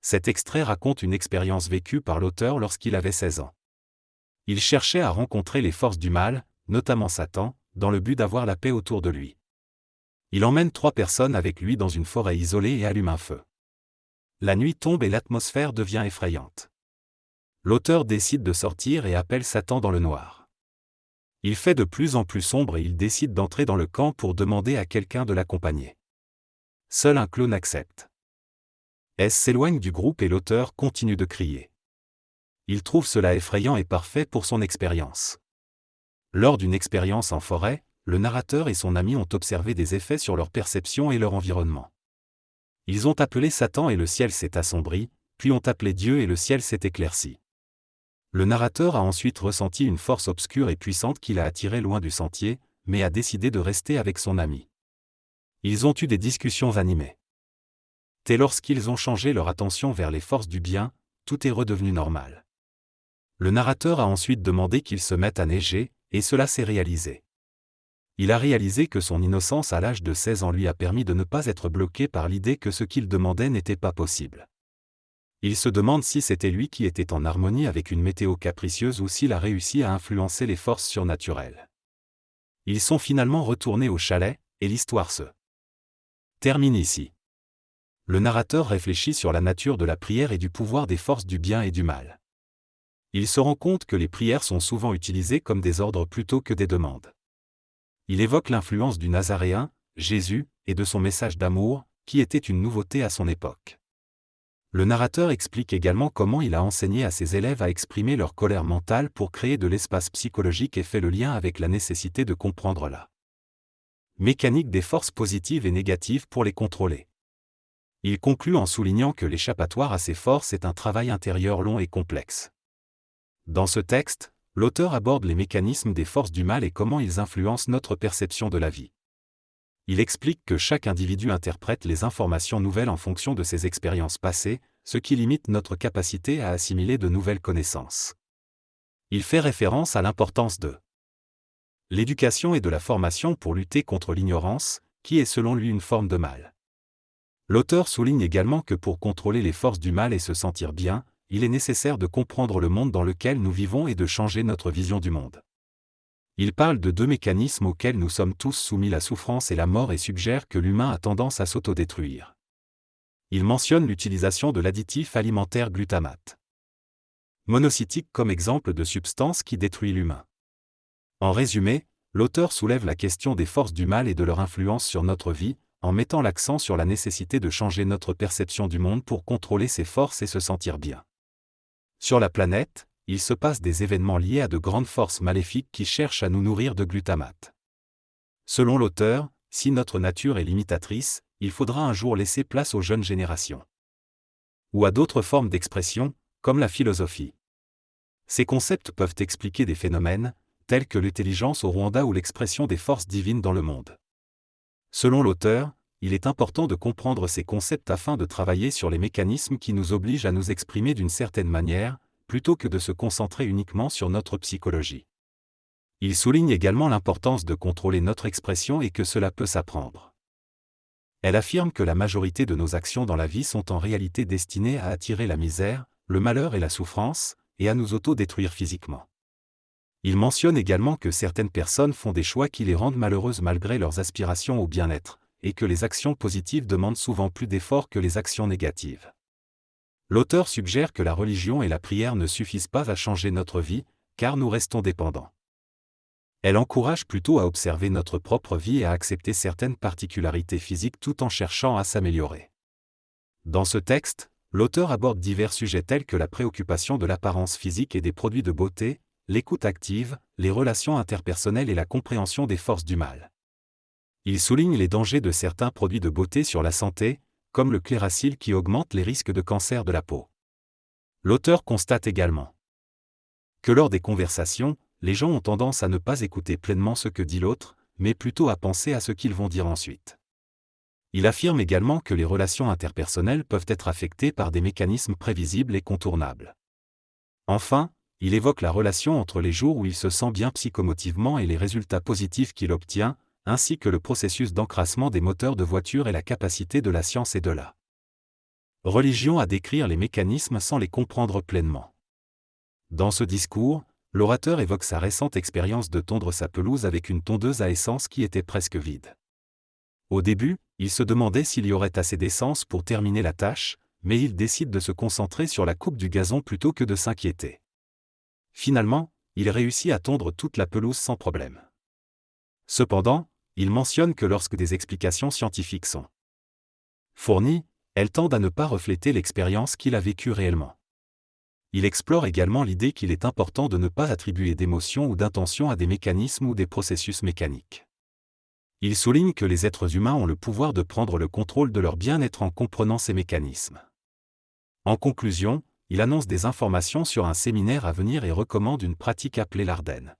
Cet extrait raconte une expérience vécue par l'auteur lorsqu'il avait 16 ans. Il cherchait à rencontrer les forces du mal, notamment Satan, dans le but d'avoir la paix autour de lui. Il emmène 3 personnes avec lui dans une forêt isolée et allume un feu. La nuit tombe et l'atmosphère devient effrayante. L'auteur décide de sortir et appelle Satan dans le noir. Il fait de plus en plus sombre et il décide d'entrer dans le camp pour demander à quelqu'un de l'accompagner. Seul un clone accepte. S s'éloigne du groupe et l'auteur continue de crier. Il trouve cela effrayant et parfait pour son expérience. Lors d'une expérience en forêt, le narrateur et son ami ont observé des effets sur leur perception et leur environnement. Ils ont appelé Satan et le ciel s'est assombri, puis ont appelé Dieu et le ciel s'est éclairci. Le narrateur a ensuite ressenti une force obscure et puissante qui l'a attiré loin du sentier, mais a décidé de rester avec son ami. Ils ont eu des discussions animées. Dès lorsqu'ils ont changé leur attention vers les forces du bien, tout est redevenu normal. Le narrateur a ensuite demandé qu'il se mette à neiger, et cela s'est réalisé. Il a réalisé que son innocence à l'âge de 16 ans lui a permis de ne pas être bloqué par l'idée que ce qu'il demandait n'était pas possible. Il se demande si c'était lui qui était en harmonie avec une météo capricieuse ou s'il a réussi à influencer les forces surnaturelles. Ils sont finalement retournés au chalet, et l'histoire se termine ici. Le narrateur réfléchit sur la nature de la prière et du pouvoir des forces du bien et du mal. Il se rend compte que les prières sont souvent utilisées comme des ordres plutôt que des demandes. Il évoque l'influence du Nazaréen, Jésus, et de son message d'amour, qui était une nouveauté à son époque. Le narrateur explique également comment il a enseigné à ses élèves à exprimer leur colère mentale pour créer de l'espace psychologique et fait le lien avec la nécessité de comprendre la mécanique des forces positives et négatives pour les contrôler. Il conclut en soulignant que l'échappatoire à ces forces est un travail intérieur long et complexe. Dans ce texte, l'auteur aborde les mécanismes des forces du mal et comment ils influencent notre perception de la vie. Il explique que chaque individu interprète les informations nouvelles en fonction de ses expériences passées, ce qui limite notre capacité à assimiler de nouvelles connaissances. Il fait référence à l'importance de l'éducation et de la formation pour lutter contre l'ignorance, qui est selon lui une forme de mal. L'auteur souligne également que pour contrôler les forces du mal et se sentir bien, il est nécessaire de comprendre le monde dans lequel nous vivons et de changer notre vision du monde. Il parle de 2 mécanismes auxquels nous sommes tous soumis, la souffrance et la mort, et suggère que l'humain a tendance à s'autodétruire. Il mentionne l'utilisation de l'additif alimentaire glutamate monocytique comme exemple de substance qui détruit l'humain. En résumé, l'auteur soulève la question des forces du mal et de leur influence sur notre vie, en mettant l'accent sur la nécessité de changer notre perception du monde pour contrôler ces forces et se sentir bien. Sur la planète, il se passe des événements liés à de grandes forces maléfiques qui cherchent à nous nourrir de glutamate. Selon l'auteur, si notre nature est limitatrice, il faudra un jour laisser place aux jeunes générations. Ou à d'autres formes d'expression, comme la philosophie. Ces concepts peuvent expliquer des phénomènes, tels que l'intelligence au Rwanda ou l'expression des forces divines dans le monde. Selon l'auteur, il est important de comprendre ces concepts afin de travailler sur les mécanismes qui nous obligent à nous exprimer d'une certaine manière, plutôt que de se concentrer uniquement sur notre psychologie. Il souligne également l'importance de contrôler notre expression et que cela peut s'apprendre. Elle affirme que la majorité de nos actions dans la vie sont en réalité destinées à attirer la misère, le malheur et la souffrance, et à nous auto-détruire physiquement. Il mentionne également que certaines personnes font des choix qui les rendent malheureuses malgré leurs aspirations au bien-être, et que les actions positives demandent souvent plus d'efforts que les actions négatives. L'auteur suggère que la religion et la prière ne suffisent pas à changer notre vie, car nous restons dépendants. Elle encourage plutôt à observer notre propre vie et à accepter certaines particularités physiques tout en cherchant à s'améliorer. Dans ce texte, l'auteur aborde divers sujets tels que la préoccupation de l'apparence physique et des produits de beauté, l'écoute active, les relations interpersonnelles et la compréhension des forces du mal. Il souligne les dangers de certains produits de beauté sur la santé, comme le Cléracil qui augmente les risques de cancer de la peau. L'auteur constate également que lors des conversations, les gens ont tendance à ne pas écouter pleinement ce que dit l'autre, mais plutôt à penser à ce qu'ils vont dire ensuite. Il affirme également que les relations interpersonnelles peuvent être affectées par des mécanismes prévisibles et contournables. Enfin, il évoque la relation entre les jours où il se sent bien psychomotivement et les résultats positifs qu'il obtient, ainsi que le processus d'encrassement des moteurs de voiture et la capacité de la science et de la Religion à décrire les mécanismes sans les comprendre pleinement. Dans ce discours, l'orateur évoque sa récente expérience de tondre sa pelouse avec une tondeuse à essence qui était presque vide. Au début, il se demandait s'il y aurait assez d'essence pour terminer la tâche, mais il décide de se concentrer sur la coupe du gazon plutôt que de s'inquiéter. Finalement, il réussit à tondre toute la pelouse sans problème. Cependant, il mentionne que lorsque des explications scientifiques sont fournies, elles tendent à ne pas refléter l'expérience qu'il a vécue réellement. Il explore également l'idée qu'il est important de ne pas attribuer d'émotion ou d'intention à des mécanismes ou des processus mécaniques. Il souligne que les êtres humains ont le pouvoir de prendre le contrôle de leur bien-être en comprenant ces mécanismes. En conclusion, il annonce des informations sur un séminaire à venir et recommande une pratique appelée l'Ardenne.